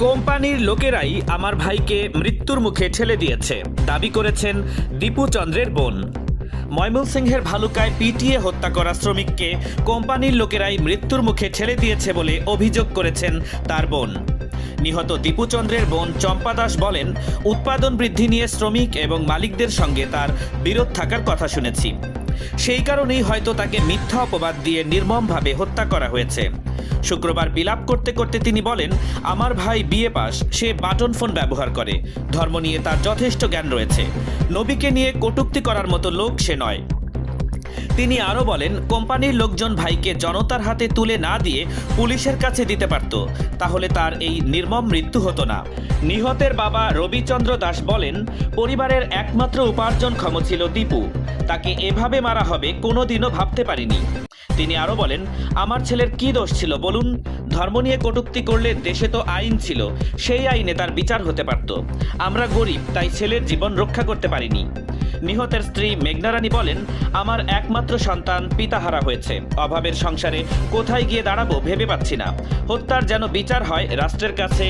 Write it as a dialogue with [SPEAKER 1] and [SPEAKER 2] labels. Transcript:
[SPEAKER 1] কোম্পানির লোকেরাই আমার ভাইকে মৃত্যুর মুখে ঠেলে দিয়েছে, দাবি করেছেন দীপু চন্দ্রের বোন। ময়মনসিংহের ভালুকায় পিটিয়ে হত্যা করা শ্রমিককে কোম্পানির লোকেরাই মৃত্যুর মুখে ঠেলে দিয়েছে বলে অভিযোগ করেছেন তার বোন। নিহত দীপু চন্দ্রের বোন চম্পা দাস বলেন, উৎপাদন বৃদ্ধি নিয়ে শ্রমিক এবং মালিকদের সঙ্গে তার বিরোধ থাকার কথা শুনেছি। সেই কারণেই হয়তো তাকে মিথ্যা অপবাদ দিয়ে নির্মমভাবে হত্যা করা হয়েছে। শুক্রবার বিলাপ করতে করতে তিনি বলেন, আমার ভাই বিএ পাস, সে বাটন ফোন ব্যবহার করে, ধর্ম নিয়ে তার যথেষ্ট জ্ঞান রয়েছে, নবীকে নিয়ে কটূক্তি করার মতো লোক সে নয়। তিনি আরও বলেন, কোম্পানির লোকজন ভাইকে জনতার হাতে তুলে না দিয়ে পুলিশের কাছে দিতে পারত, তাহলে তার এই নির্মম মৃত্যু হতো না। নিহতের বাবা রবিচন্দ্র দাস বলেন, পরিবারের একমাত্র উপার্জনক্ষম ছিল দীপু, তাকে এভাবে মারা হবে কোনোদিনও ভাবতে পারিনি। তিনি আরও বলেন, আমার ছেলের কী দোষ ছিল বলুন? ধর্ম নিয়ে কটূক্তি করলে দেশে তো আইন ছিল, সেই আইনে তার বিচার হতে পারত। আমরা গরিব, তাই ছেলের জীবন রক্ষা করতে পারিনি। নিহতের স্ত্রী মেঘনা রানী বলেন, আমার একমাত্র সন্তান পিতাহারা হয়েছে, অভাবের সংসারে কোথায় গিয়ে দাঁড়াবো ভেবে পাচ্ছি না। হত্যার যেন বিচার হয় রাষ্ট্রের কাছে